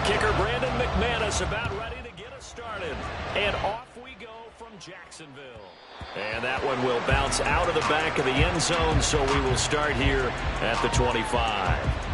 kicker Brandon McManus about ready to get us started. And off we go from Jacksonville. And that one will bounce out of the back of the end zone, so we will start here at the 25.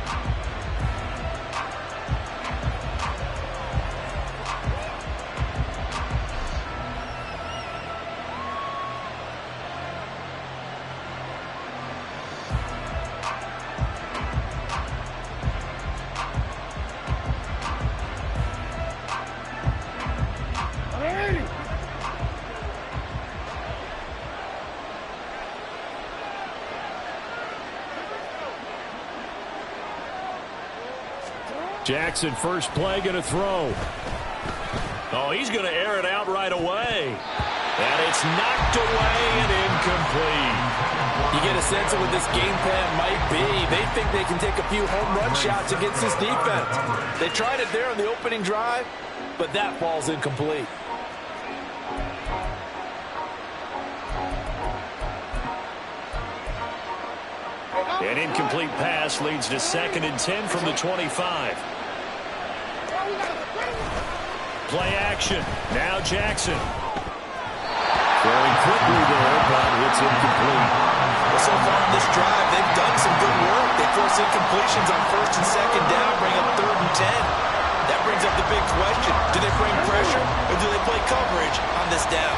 Jackson, first play, going to throw. Oh, he's going to air it out right away. And it's knocked away and incomplete. You get a sense of what this game plan might be. They think they can take a few home run shots against this defense. They tried it there on the opening drive, but that ball's incomplete. An incomplete pass leads to 2nd and 10 from the 25. Play action. Now Jackson. Throwing quickly there, but it's incomplete. Well, so far in this drive, they've done some good work. They force incompletions on 1st and 2nd down, bring up 3rd and 10. That brings up the big question. Do they bring pressure or do they play coverage on this down?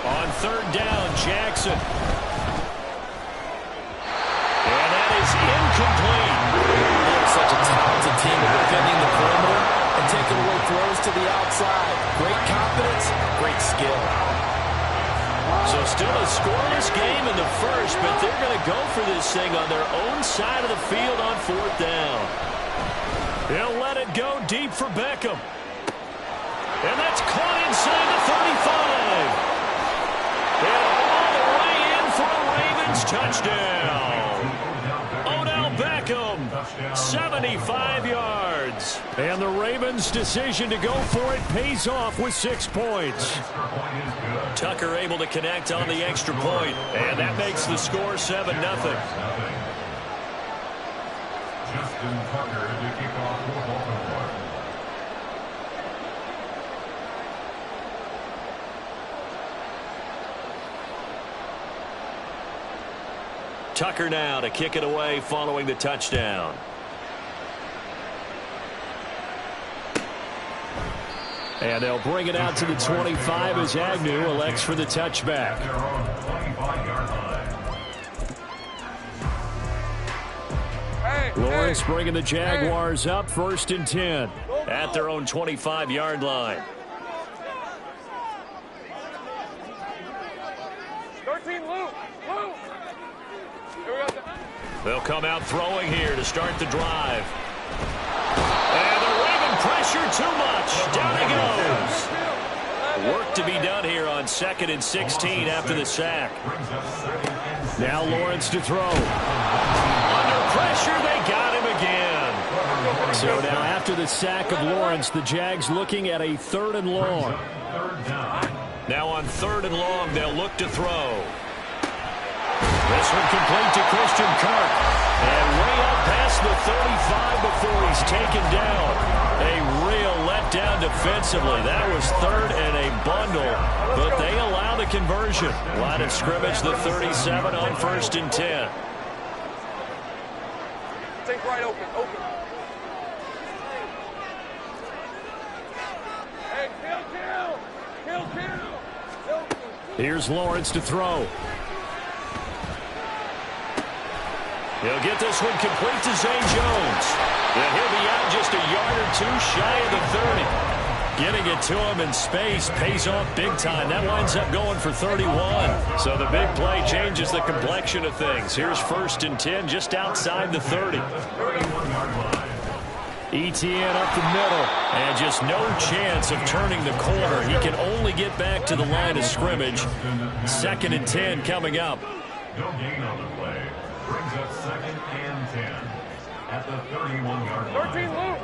On 3rd down, Jackson. And that is incomplete. They're such a talented team at defending the perimeter and taking away throws to the outside. Great confidence, great skill. So still a scoreless game in the first, but they're going to go for this thing on their own side of the field on 4th down. He'll let it go deep for Beckham. And that's caught inside the 35. And all the way in for a Ravens touchdown. Odell Beckham, 75 yards. And the Ravens' decision to go for it pays off with 6 points. Tucker able to connect on the extra point, and that makes the score 7-0. Justin Tucker to kick off for Baltimore. Tucker now to kick it away following the touchdown. And they'll bring it out to the 25 as Agnew elects for the touchback. They're on the 25-yard line. Lawrence bringing the Jaguars up 1st and 10. At their own 25-yard line. 13, Luke. They'll come out throwing here to start the drive. And the Raven pressure too much. Down he goes. Work to be done here on 2nd and 16 after the sack. Now Lawrence to throw. Under pressure, they got him again. So now after the sack of Lawrence, the Jags looking at a 3rd and long. Now on 3rd and long, they'll look to throw. This one complete to Christian Kirk. And way up past the 35 before he's taken down. A real letdown defensively. That was 3rd and a bundle, but they allow the conversion. Line of scrimmage, the 37 on 1st and 10. Take right open. Hey, kill. Here's Lawrence to throw. He'll get this one complete to Zay Jones. And he'll be out just a yard or two shy of the 30. Getting it to him in space pays off big time. That winds up going for 31. So the big play changes the complexion of things. Here's 1st and 10 just outside the 30. ETN up the middle. And just no chance of turning the corner. He can only get back to the line of scrimmage. 2nd and 10 coming up. No gain on the play. Brings up 2nd and 10 at the 31-yard line. 13, Luke.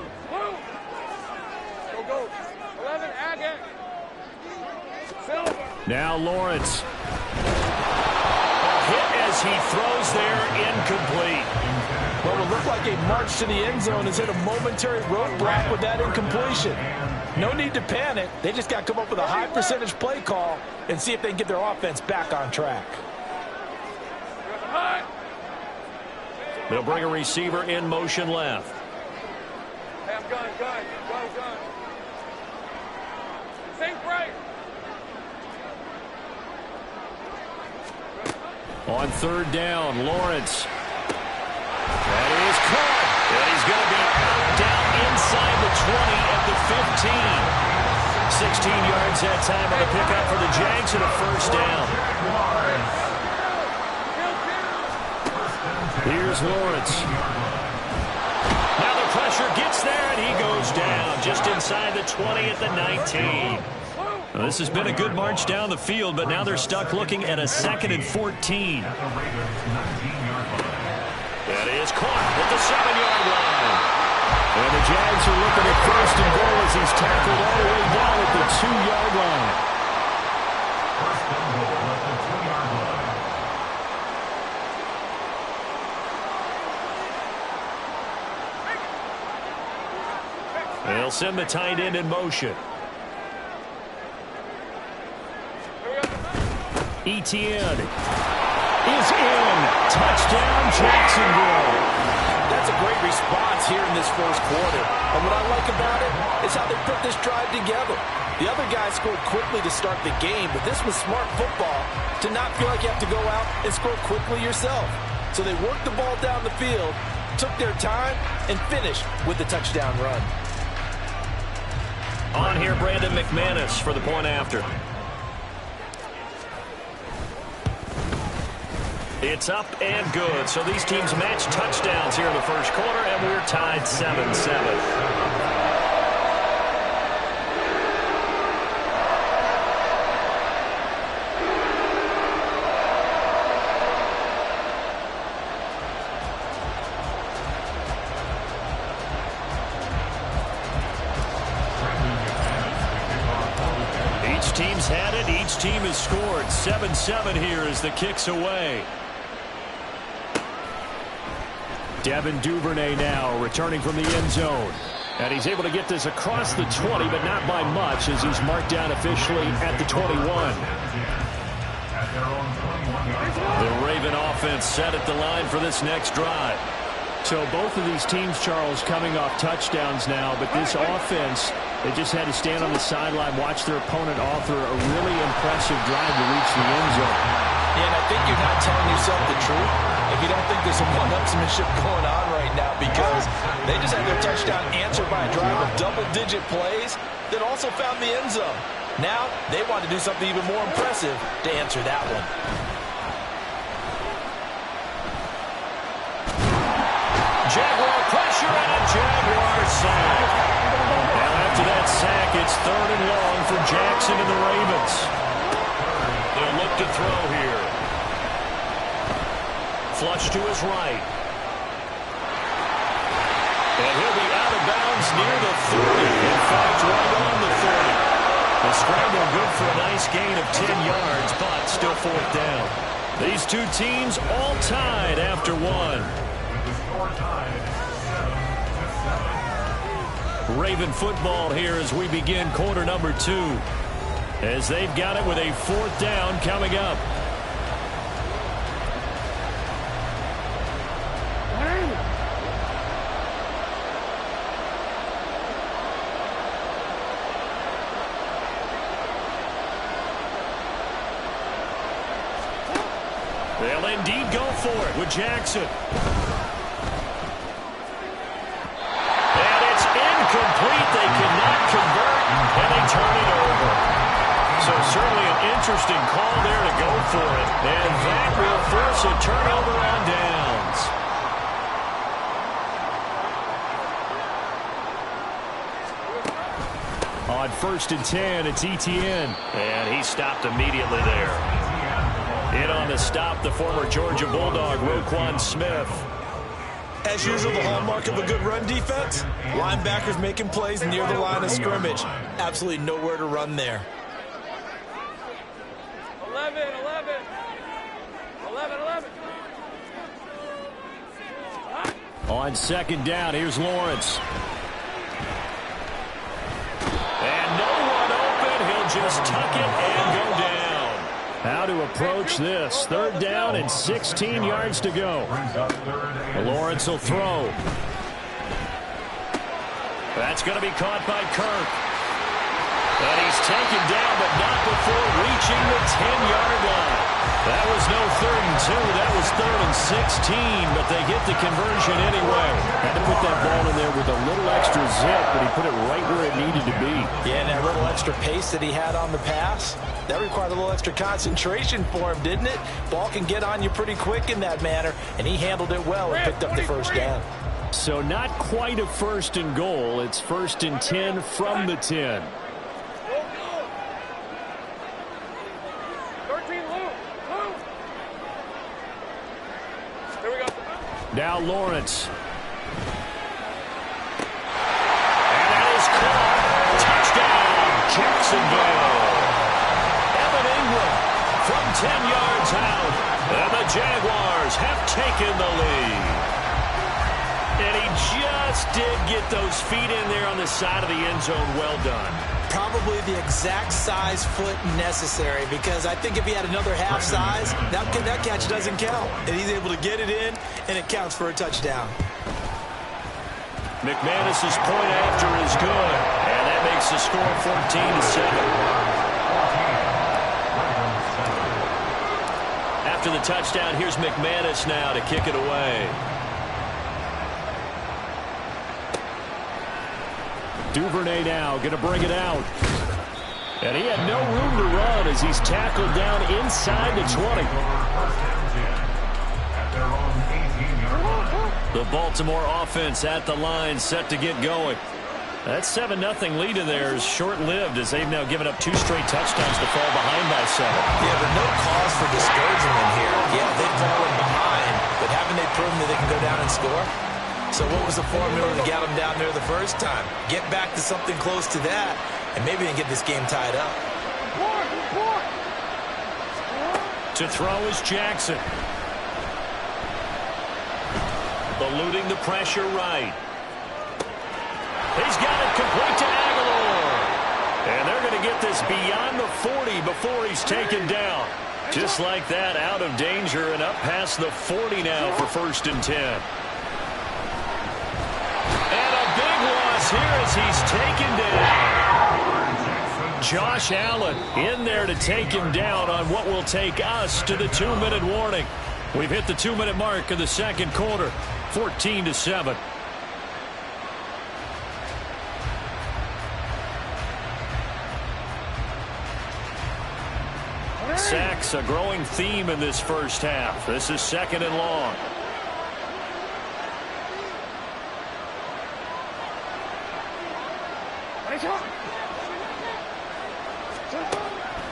Go. 11, Agate. Silver. Now Lawrence Hit as he throws there, incomplete. Well, it looked like a march to the end zone has hit a momentary roadblock with that incompletion. No need to panic. They just got to come up with a high percentage play call and see if they can get their offense back on track. They'll bring a receiver in motion left. Gun. Sink right. On third down, Lawrence. That is caught. And he's going to be out down inside the 20 at the 15. 16 yards that time on the pickup for the Jags and a first down. Here's Lawrence. Now the pressure gets there, and he goes down just inside the 20 at the 19. Well, this has been a good march down the field, but now they're stuck looking at a 2nd and 14. That is caught at the 7-yard line. And the Jags are looking at 1st and goal as he's tackled all the way down at the 2-yard line. They'll send the tight end in motion. Etienne is in. Touchdown, Jacksonville. That's a great response here in this first quarter. And what I like about it is how they put this drive together. The other guys scored quickly to start the game, but this was smart football to not feel like you have to go out and score quickly yourself. So they worked the ball down the field, took their time, and finished with the touchdown run. On here, Brandon McManus for the point after. It's up and good. So these teams match touchdowns here in the first quarter, and we're tied 7-7. Each team's had it. Each team has scored. 7-7 here as the kick's away. Devin Duvernay now returning from the end zone. And he's able to get this across the 20, but not by much as he's marked down officially at the 21. The Raven offense set at the line for this next drive. So both of these teams, Charles, coming off touchdowns now, but this offense, they just had to stand on the sideline, watch their opponent offer a really impressive drive to reach the end zone. And I think you're not telling yourself the truth if you don't think there's some one-upsmanship going on right now, because they just had their touchdown answered by a drive of double-digit plays that also found the end zone. Now they want to do something even more impressive to answer that one. Jaguar pressure and a Jaguar sack. Now after that sack, it's 3rd and long for Jackson and the Ravens. They'll look to throw here. Flush to his right. And he'll be out of bounds near the 30. In fact, right on the 30. The scramble good for a nice gain of 10 yards, but still 4th down. These two teams all tied after one. Raven football here as we begin quarter number 2. As they've got it with a 4th down coming up. They'll indeed go for it with Jackson. And it's incomplete. They cannot convert, and they turn it over. So certainly an interesting call there to go for it. And that will force a turnover on downs. On 1st and 10, it's Etienne. And he stopped immediately there. In on the stop, the former Georgia Bulldog, Roquan Smith. As usual, the hallmark of a good run defense, linebackers making plays near the line of scrimmage. Absolutely nowhere to run there. 11. On second down, here's Lawrence. And no one open. He'll just tuck it and go down. How to approach this. Third down and 16 yards to go. Lawrence will throw. That's going to be caught by Kirk. And he's taken down, but not before reaching the 10-yard line. That was no 3rd and 2. That was 3rd and 16, but they get the conversion anyway. Had to put that ball in there with a little extra zip, but he put it right where it needed to be. Yeah, and that little extra pace that he had on the pass, that required a little extra concentration for him, didn't it? Ball can get on you pretty quick in that manner, and he handled it well and picked up the first down. So not quite a 1st and goal. It's 1st and 10 from the 10. Now Lawrence. And that is caught. Touchdown, Jacksonville. Evan Ingram from 10 yards out. And the Jaguars have taken the lead. And he just did get those feet in there on the side of the end zone. Well done. Probably the exact size foot necessary, because I think if he had another half size, that catch doesn't count. And he's able to get it in, and it counts for a touchdown. McManus's point after is good, and that makes the score 14-7. After the touchdown, here's McManus now to kick it away. Duvernay now going to bring it out. And he had no room to run as he's tackled down inside the 20. The Baltimore offense at the line, set to get going. That 7-0 lead in there is short-lived as they've now given up 2 straight touchdowns to fall behind by 7. Yeah, but no cause for discouragement here. Yeah, they've fallen behind, but haven't they proven that they can go down and score? So what was the formula to get them down there the first time? Get back to something close to that, and maybe they get this game tied up. To throw is Jackson. Eluding the pressure right. He's got it complete to Aguilar. And they're going to get this beyond the 40 before he's taken down. Just like that, out of danger and up past the 40 now for 1st and 10. Here as he's taken down. Josh Allen in there to take him down on what will take us to the 2-minute warning. We've hit the 2-minute mark of the 2nd quarter, 14-7. Sacks, a growing theme in this first half. This is 2nd and long.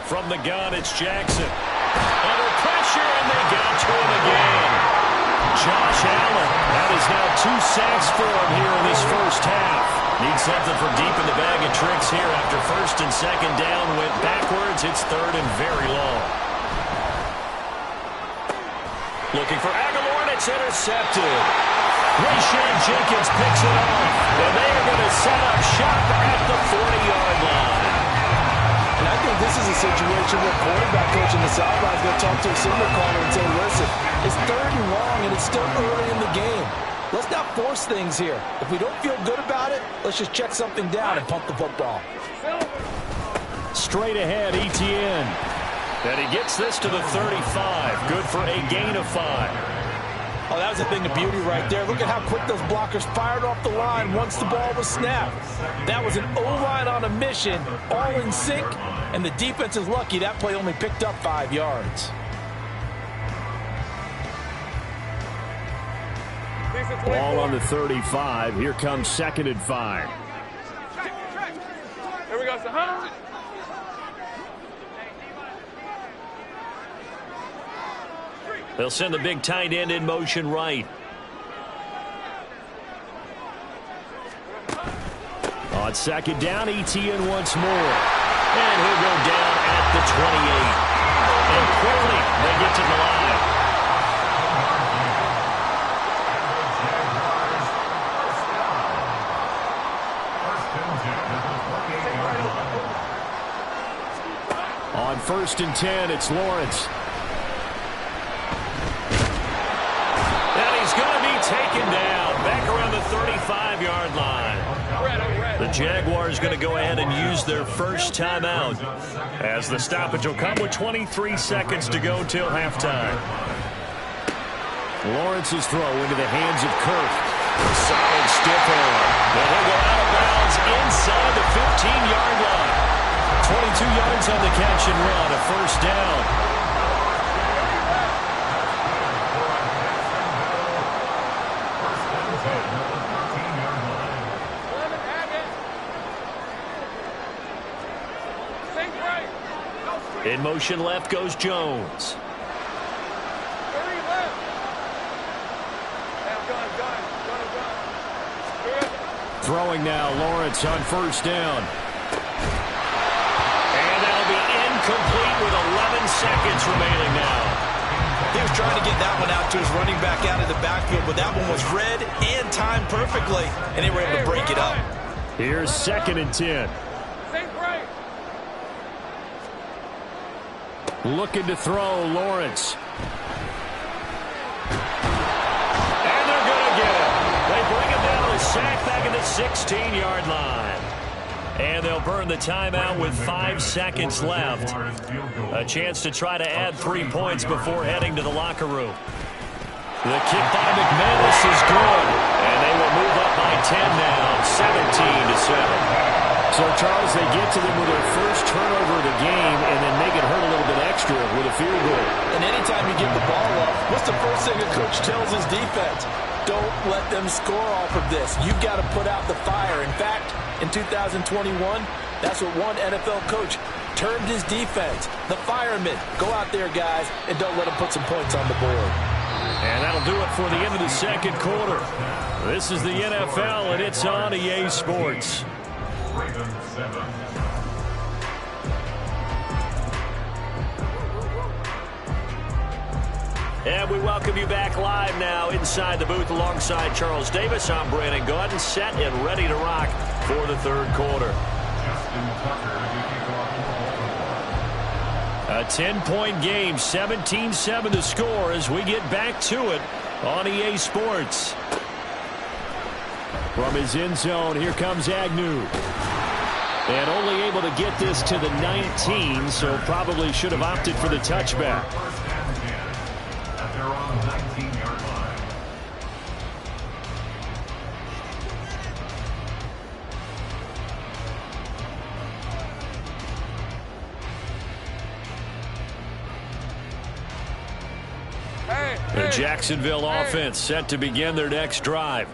From the gun, it's Jackson. Under pressure, and they got to him again. Josh Allen. That is now 2 sacks for him here in this first half. Needs something from deep in the bag of tricks here after 1st and 2nd down. Went backwards. It's 3rd and very long. Looking for Aguilar, and it's intercepted. Rayshad Jenkins picks it off. And they are going to set up shop at the 40-yard line. And I think this is a situation where quarterback coach in the sideline is going to talk to a signal caller and say, listen, it's 3rd and long and it's still early in the game. Let's not force things here. If we don't feel good about it, let's just check something down and pump the football. Straight ahead, Etienne. And he gets this to the 35. Good for a gain of 5. Oh, that was a thing of beauty right there. Look at how quick those blockers fired off the line once the ball was snapped. That was an O-line on a mission, all in sync, and the defense is lucky that play only picked up 5 yards. Ball on the 35. Here comes 2nd and 5. Here we go, son. They'll send the big tight end in motion right. On 2nd down, Etienne once more. And he'll go down at the 28. And quickly, they get to the line. On 1st and 10, it's Lawrence. And he's going to be taken down back around the 35-yard line. The Jaguars going to go ahead and use their first timeout, as the stoppage will come with 23 seconds to go till halftime. Lawrence's throw into the hands of Kirk. Solid stiff arm. And he'll go out of bounds inside the 15-yard line. 22 yards on the catch and run, a first down. In motion left goes Jones. Throwing now, Lawrence on 1st down. And that'll be incomplete with 11 seconds remaining now. He was trying to get that one out to his running back out of the backfield, but that one was read and timed perfectly, and they were able to break it up. Here's 2nd and 10. Looking to throw, Lawrence. And they're going to get it. They bring it down to sack back at the 16-yard line. And they'll burn the timeout with 5 seconds left. A chance to try to add 3 points before heading to the locker room. The kick by McManus is good. And they will move up by 10 now, 17-7. So, Charles, they get to them with their first turnover of the game and then make it hurt a little bit extra with a field goal. And anytime you give the ball up, what's the first thing a coach tells his defense? Don't let them score off of this. You've got to put out the fire. In fact, in 2021, that's what one NFL coach termed his defense. The firemen. Go out there, guys, and don't let them put some points on the board. And that'll do it for the end of the second quarter. This is the NFL, and it's on EA Sports. Ravens 7. And we welcome you back live now inside the booth alongside Charles Davis. I'm Brandon Gaudin, set and ready to rock for the third quarter. A 10-point game, 17-7 to score as we get back to it on EA Sports. From his end zone, here comes Agnew. And only able to get this to the 19, so probably should have opted for the touchback. At their own 19-yard line. The Jacksonville offense set to begin their next drive.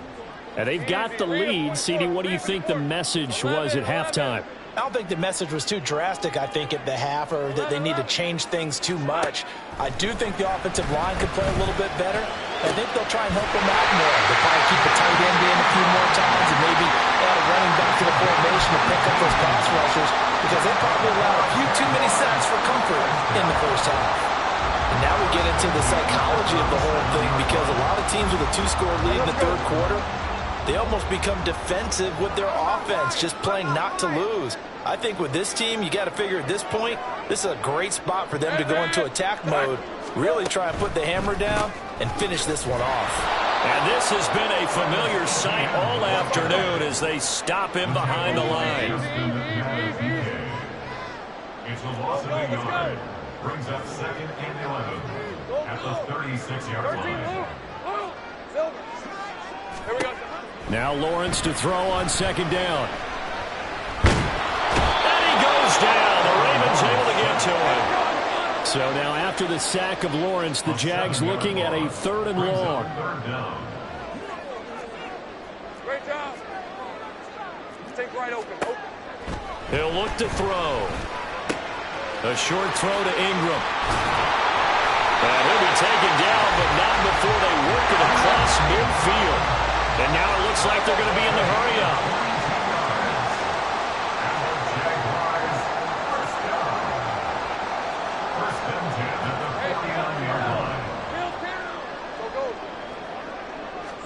And they've got the lead. CD, what do you think the message was at halftime? I don't think the message was too drastic, I think, at the half, or that they need to change things too much. I do think the offensive line could play a little bit better. I think they'll try and help them out more. They'll probably keep the tight end in a few more times and maybe add a running back to the formation to pick up those pass rushers, because they probably allowed a few too many sacks for comfort in the first half. And now we get into the psychology of the whole thing, because a lot of teams with a 2-score lead in the third quarter, they almost become defensive with their offense, just playing not to lose. I think with this team, you got to figure at this point, this is a great spot for them to go into attack mode, really try and put the hammer down and finish this one off. And this has been a familiar sight all afternoon as they stop him behind the line. It's a loss of a yard. Brings up 2nd and 11 at the 36-yard line. Here we go. Now Lawrence to throw on 2nd down. And he goes down. The Ravens able to get to him. So now after the sack of Lawrence, the Jags looking at a 3rd and long. Great job. Take right open. He'll look to throw. A short throw to Ingram. And he'll be taken down, but not before they work it across midfield. And now it looks like they're going to be in the hurry-up. First and 10 at the 49-yard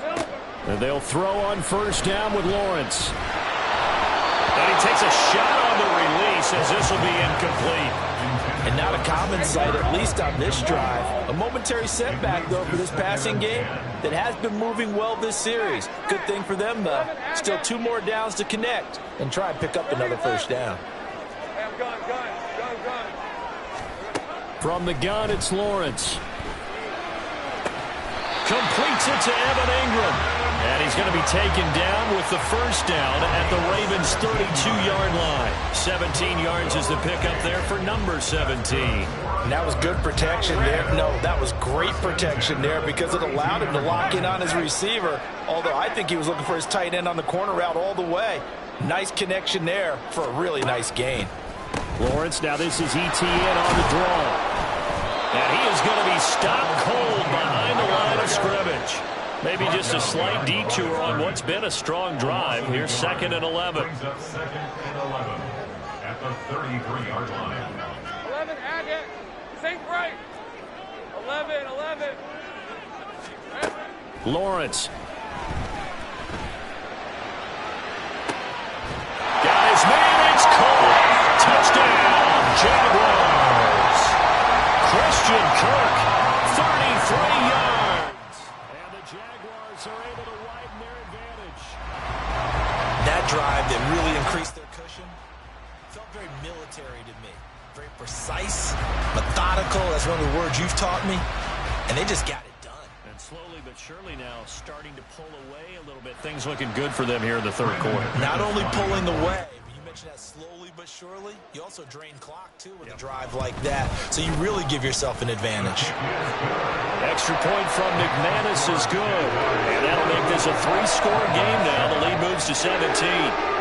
line. And they'll throw on 1st down with Lawrence. And he takes a shot on the release as this will be incomplete. And not a common sight, at least on this drive. A momentary setback, though, for this passing game that has been moving well this series. Good thing for them, though. Still 2 more downs to connect and try and pick up another first down. Gun. From the gun, it's Lawrence. Completes it to Evan Ingram. And he's going to be taken down with the first down at the Ravens' 32-yard line. 17 yards is the pickup there for number 17. And that was good protection there. No, that was great protection there because it allowed him to lock in on his receiver, although I think he was looking for his tight end on the corner route all the way. Nice connection there for a really nice gain. Lawrence, now this is ETN on the draw. And he is going to be stopped cold behind the line of scrimmage. Maybe just a slight detour on what's been a strong drive. Here's 2nd and 11. Brings up 2nd and 11 at the 33-yard line. 11, add it. Think right. 11. Lawrence. Got his man. It's caught. Touchdown, Jaguars. Christian Kirk, 33 yards. And the Jaguars are able to widen their advantage. That drive that really increased their cushion felt very military to me. Very precise, methodical. That's one of the words you've taught me. And they just got it done. And slowly but surely now starting to pull away a little bit. Things looking good for them here in the third quarter. Not only pulling away, but you mentioned that slowly but surely. You also drain clock, too, with a drive like that. So you really give yourself an advantage. Extra point from McManus is good. And that'll make this a 3-score game now. The lead moves to 17.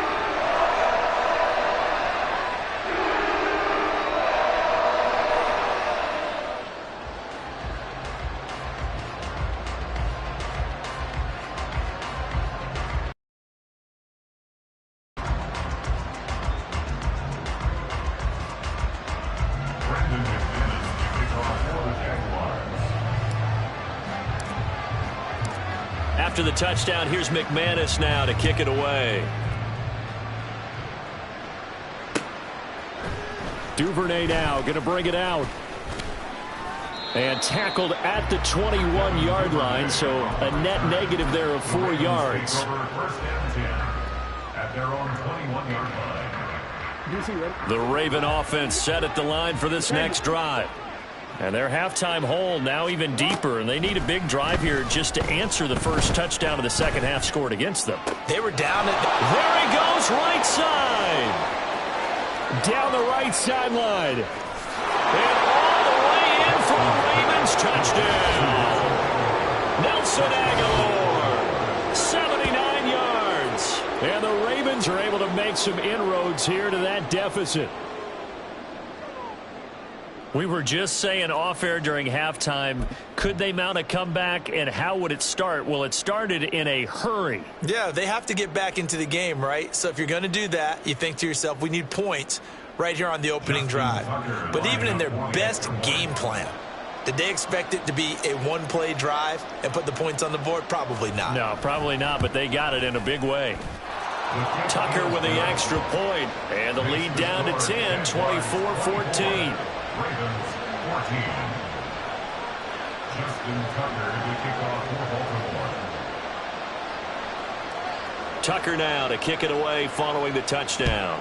After the touchdown, here's McManus now to kick it away. Duvernay now going to bring it out. And tackled at the 21-yard line, so a net negative there of 4 yards. First and 10 at their own 21-yard line. The Raven offense set at the line for this next drive. And their halftime hole now even deeper, and they need a big drive here just to answer the first touchdown of the second half scored against them. They were down at There he goes, right side. Down the right sideline. And all the way in for the Ravens touchdown. Nelson Aguilar, 79 yards. And the Ravens are able to make some inroads here to that deficit. We were just saying off-air during halftime, could they mount a comeback, and how would it start? Well, it started in a hurry. Yeah, they have to get back into the game, right? So if you're going to do that, you think to yourself, we need points right here on the opening drive. But even in their best game plan, did they expect it to be a one-play drive and put the points on the board? Probably not. No, probably not, but they got it in a big way. Tucker with the extra point, and the lead down to 10, 24-14. Ravens 14. Justin Tucker to kick off for Baltimore. Tucker now to kick it away following the touchdown.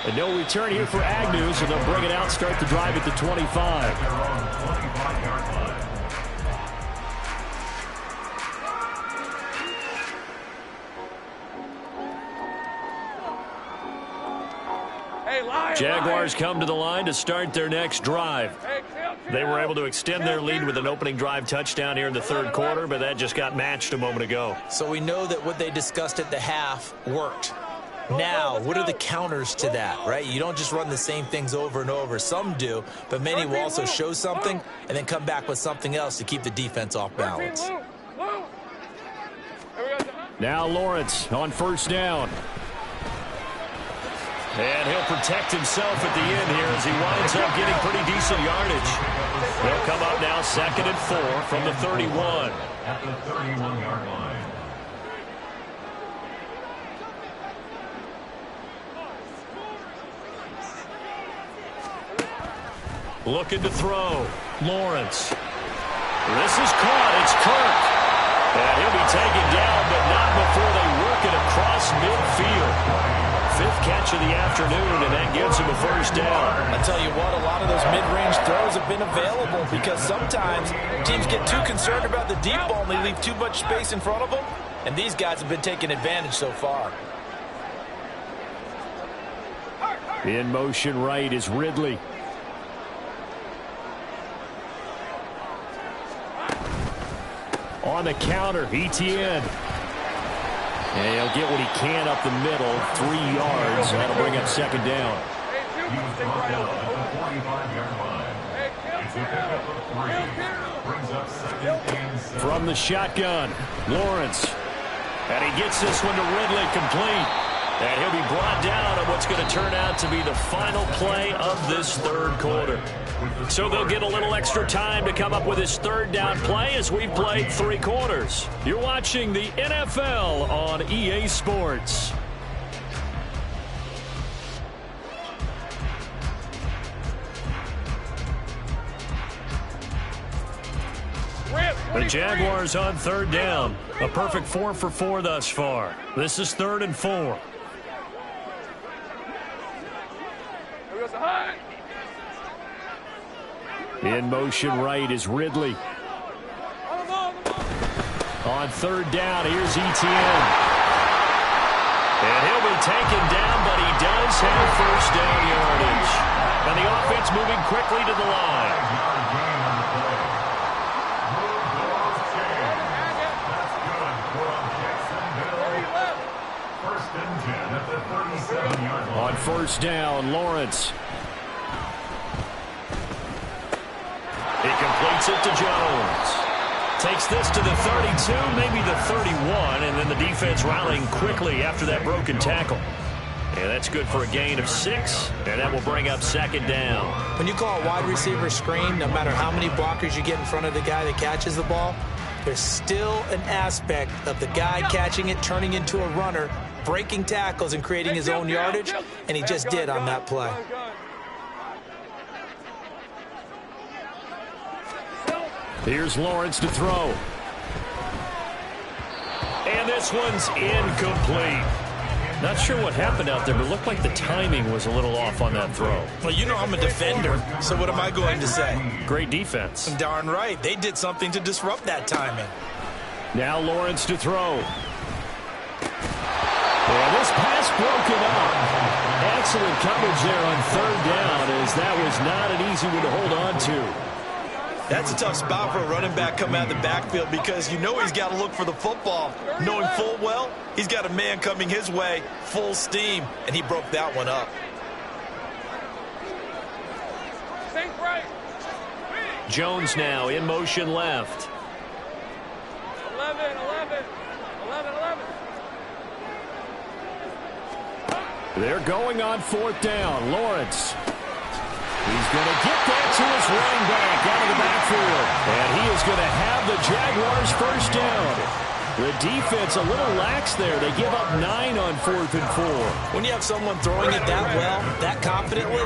And no return here for Agnew, so they'll bring it out, start the drive at the 25. Their own 25-yard line. Jaguars come to the line to start their next drive. They were able to extend their lead with an opening drive touchdown here in the third quarter, but that just got matched a moment ago. So we know that what they discussed at the half worked. Now, what are the counters to that, right? You don't just run the same things over and over. Some do, but many will also show something and then come back with something else to keep the defense off balance. Now Lawrence on first down. And he'll protect himself at the end here as he winds up getting pretty decent yardage. He'll come up now 2nd and 4 from the 31. At the 31-yard line. Looking to throw. Lawrence. This is caught. It's Kirk. And he'll be taken down, but not before they work it across midfield. 5th catch of the afternoon, and that gives him a first down. I tell you what, a lot of those mid-range throws have been available because sometimes teams get too concerned about the deep ball and they leave too much space in front of them, and these guys have been taking advantage so far. In motion right is Ridley. On the counter, Etienne. And he'll get what he can up the middle, 3 yards. That'll bring up second down. He was brought down at the 45-yard line. It's a pickup of 3. Brings up second and 7. From the shotgun, Lawrence. And he gets this one to Ridley complete. And he'll be brought down on what's going to turn out to be the final play of this 3rd quarter. So they'll get a little extra time to come up with his 3rd down play as we've played 3 quarters. You're watching the NFL on EA Sports. The Jaguars on 3rd down. A perfect 4 for 4 thus far. This is 3rd and 4. In motion right is Ridley. On 3rd down, here's Etienne. And he'll be taken down, but he does have first down yardage. And the offense moving quickly to the line. On 1st down, Lawrence. He completes it to Jones. Takes this to the 32, maybe the 31, and then the defense rallying quickly after that broken tackle. And that's good for a gain of 6, and that will bring up second down. When you call a wide receiver screen, no matter how many blockers you get in front of the guy that catches the ball, there's still an aspect of the guy catching it, turning into a runner, breaking tackles and creating his own yardage, and he just did on that play. Here's Lawrence to throw. And this one's incomplete. Not sure what happened out there, but it looked like the timing was a little off on that throw. Well, you know I'm a defender, so what am I going to say? Great defense. Darn right. They did something to disrupt that timing. Now Lawrence to throw. And this pass broken up. Excellent coverage there on 3rd down, as that was not an easy one to hold on to. That's a tough spot for a running back coming out of the backfield because you know he's got to look for the football, knowing full well he's got a man coming his way full steam, and he broke that one up. Jones now in motion left. 11. They're going on 4th down. Lawrence. He's going to get that to his running back out of the backfield. And he is going to have the Jaguars first down. The defense a little lax there. They give up 9 on 4th and 4. When you have someone throwing it that well, that confidently,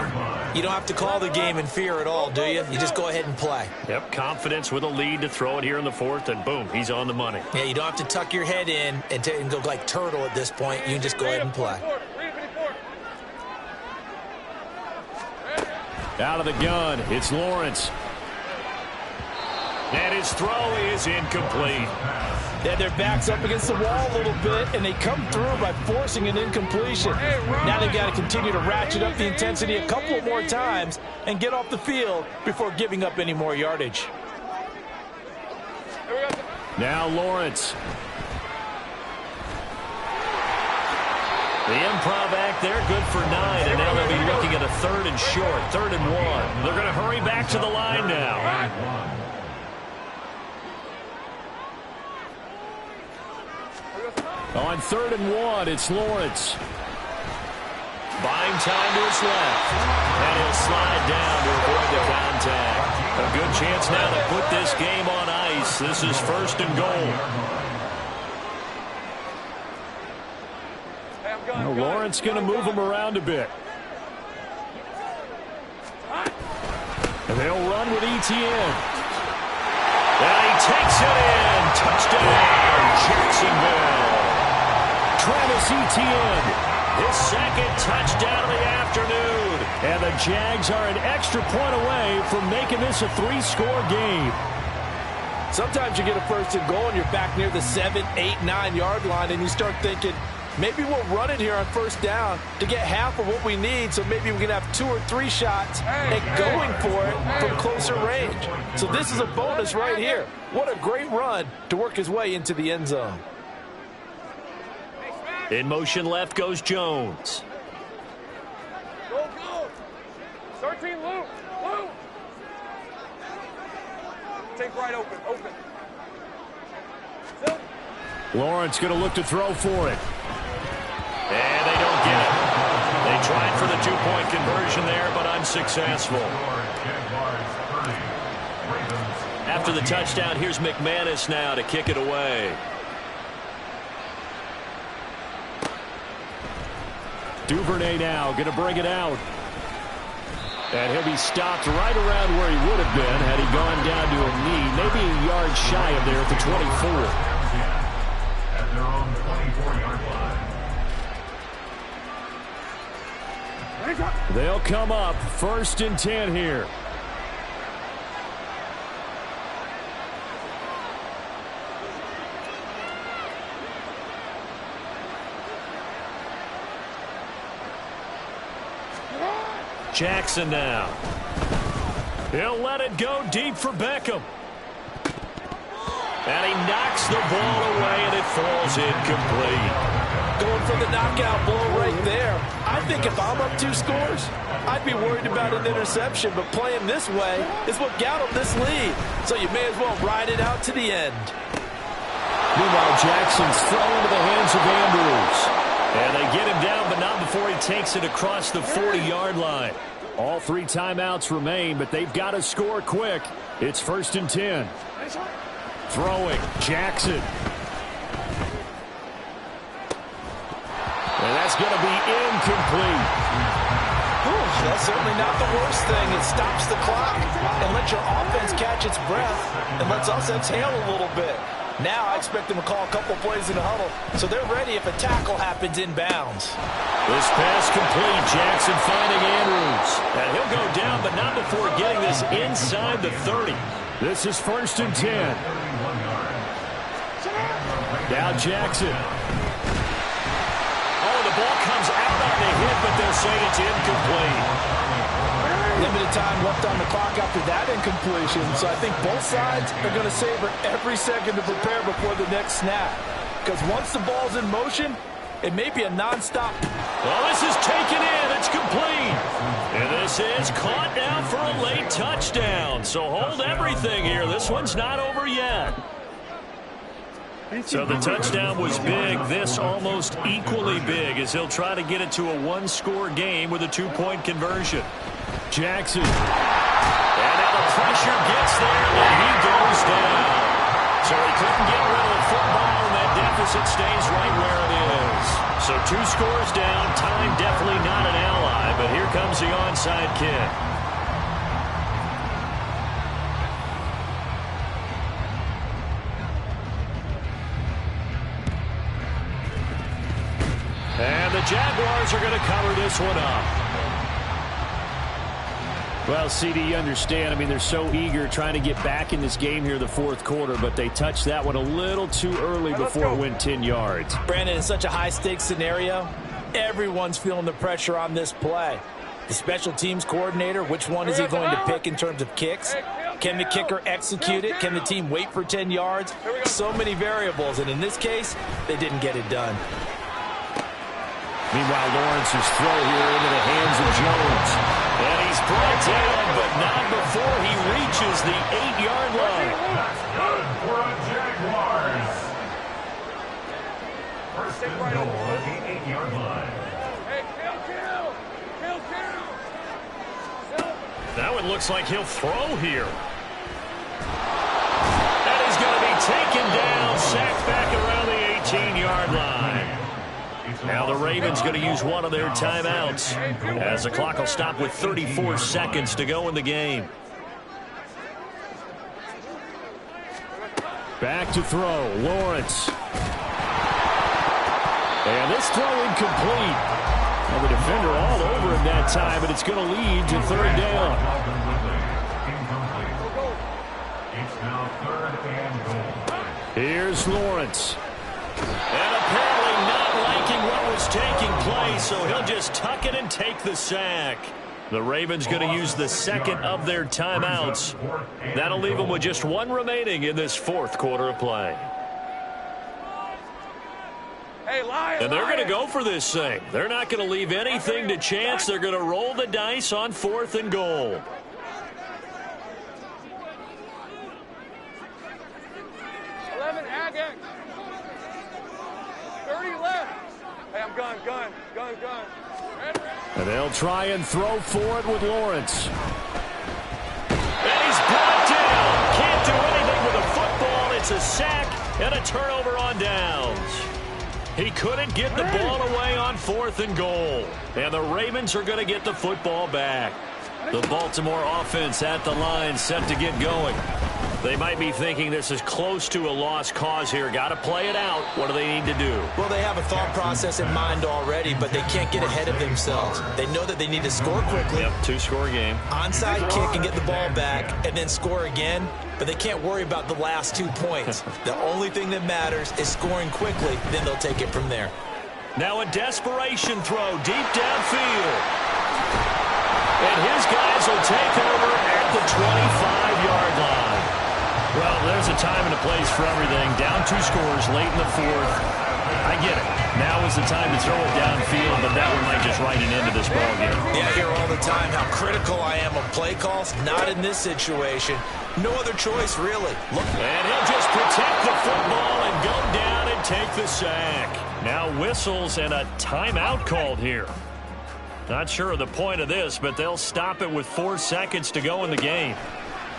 you don't have to call the game in fear at all, do you? You just go ahead and play. Yep, confidence with a lead to throw it here in the 4th, and boom, he's on the money. Yeah, you don't have to tuck your head in and go like turtle at this point. You can just go ahead and play. Out of the gun, it's Lawrence. And his throw is incomplete. Yeah, their back's up against the wall a little bit, and they come through by forcing an incompletion. Now they've got to continue to ratchet up the intensity a couple more times and get off the field before giving up any more yardage. Now Lawrence. The improv act there, good for 9, and now they'll be looking at a 3rd and short, 3rd and 1. They're going to hurry back to the line now. On 3rd and 1, it's Lawrence. Buying time to his left. And he'll slide down to avoid the contact. A good chance now to put this game on ice. This is 1st and goal. Now Lawrence going to move him around a bit. And they'll run with Etienne. And he takes it in. Touchdown, Jacksonville. Travis Etienne, his second touchdown of the afternoon. And the Jags are an extra point away from making this a 3-score game. Sometimes you get a first and goal and you're back near the 7, 8, 9-yard line and you start thinking, maybe we'll run it here on first down to get half of what we need, so maybe we can have 2 or 3 shots at going for it from closer range. So this is a bonus right here. What a great run to work his way into the end zone. In motion left goes Jones. Go, go. 13, Luke. Luke. Take right open. Open. Still. Lawrence going to look to throw for it. And they don't get it. They tried for the 2-point conversion there, but unsuccessful. After the touchdown, here's McManus now to kick it away. Duvernay now going to bring it out. And he'll be stopped right around where he would have been had he gone down to a knee, maybe a yard shy of there at the 24. At their own 24-yard line. They'll come up 1st and 10 here. Jackson now. He'll let it go deep for Beckham. And he knocks the ball away, and it falls incomplete. Going for the knockout blow right there. I think if I'm up 2 scores, I'd be worried about an interception, but playing this way is what got him this lead. So you may as well ride it out to the end. Meanwhile, Jackson's thrown into the hands of Andrews. And they get him down, but not before he takes it across the 40-yard line. All 3 timeouts remain, but they've got to score quick. It's 1st and 10. Throwing, Jackson. And that's going to be incomplete. Whew, that's certainly not the worst thing. It stops the clock and lets your offense catch its breath and lets us exhale a little bit. Now I expect them to call a couple plays in the huddle, so they're ready if a tackle happens inbounds. This pass complete. Jackson finding Andrews. And he'll go down, but not before getting this inside the 30. This is 1st and 10. Now Jackson. Oh, the ball comes out on the hit, but they'll say it's incomplete. Limited time left on the clock after that incompletion, so I think both sides are going to savor every second to prepare before the next snap. Because once the ball's in motion, it may be a nonstop. Well, this is taken in. It's complete. And this is caught now for a late touchdown. So hold everything here. This one's not over yet. So the touchdown was big. This almost equally big as he'll try to get it to a 1-score game with a 2-point conversion. Jackson. And now the pressure gets there, and he goes down. So he couldn't get rid of the football, and that deficit stays right where it is. So 2 scores down. Time definitely not an ally, but here comes the onside kick. And the Jaguars are going to cover this one up. Well, CD, you understand. I mean, they're so eager trying to get back in this game here in the 4th quarter, but they touched that one a little too early before it went 10 yards. Brandon, in such a high-stakes scenario, everyone's feeling the pressure on this play. The special teams coordinator, which one is he going to pick in terms of kicks? Can the kicker execute it? Can the team wait for 10 yards? So many variables, and in this case, they didn't get it done. Meanwhile, Lawrence's throw here into the hands of Jones. And he's brought down, but not before he reaches the 8-yard line. That's good for a Jaguars. 1st and goal at the 8-yard line. Hey, kill. That one looks like he'll throw here. And he's going to be taken down, sacked back around the 18-yard line. Now the Ravens going to use one of their timeouts as the clock will stop with 34 seconds to go in the game. Back to throw, Lawrence. And this throw incomplete. Well, the defender all over him that time, but it's going to lead to third down. It's now 3rd and goal. Here's Lawrence. And apparently not liking what was taking place, so he'll just tuck it and take the sack. The Ravens going to use the second of their timeouts. That'll leave them with just one remaining in this fourth quarter of play. Hey, Lion, And they're going to go for this thing. They're not going to leave anything to chance. They're going to roll the dice on 4th and goal. Agate. 30 left. Hey, I'm gun. And they'll try and throw for it with Lawrence. And he's brought down. Can't do anything with a football. It's a sack and a turnover on downs. He couldn't get the ball away on 4th and goal. And the Ravens are going to get the football back. The Baltimore offense at the line set to get going. They might be thinking this is close to a lost cause here. Got to play it out. What do they need to do? Well, they have a thought process in mind already, but they can't get ahead of themselves. They know that they need to score quickly. Yep, 2-score game. Onside kick and get the ball back and then score again, but they can't worry about the last 2 points. The only thing that matters is scoring quickly, then they'll take it from there. Now a desperation throw deep downfield. And his guys will take over at the 25-yard line. Well, there's a time and a place for everything. Down 2 scores late in the 4th. I get it. Now is the time to throw it downfield, but that one might just write an end to this ballgame. Yeah, I hear all the time how critical I am of play calls. Not in this situation. No other choice, really. Look. And he'll just protect the football and go down and take the sack. Now whistles and a timeout called here. Not sure of the point of this, but they'll stop it with 4 seconds to go in the game.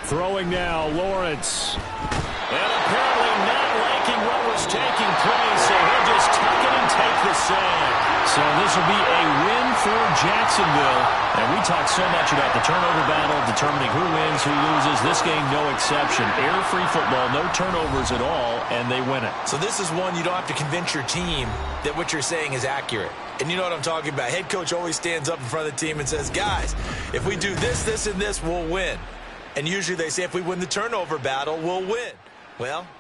Throwing now, Lawrence. And apparently not liking what was taking place, so he'll just tuck it and take the sack. So this will be a win for Jacksonville. And we talk so much about the turnover battle, determining who wins, who loses. This game, no exception. Air-free football, no turnovers at all, and they win it. So this is one you don't have to convince your team that what you're saying is accurate. And you know what I'm talking about. Head coach always stands up in front of the team and says, guys, if we do this, this, and this, we'll win. And usually they say if we win the turnover battle, we'll win. Well,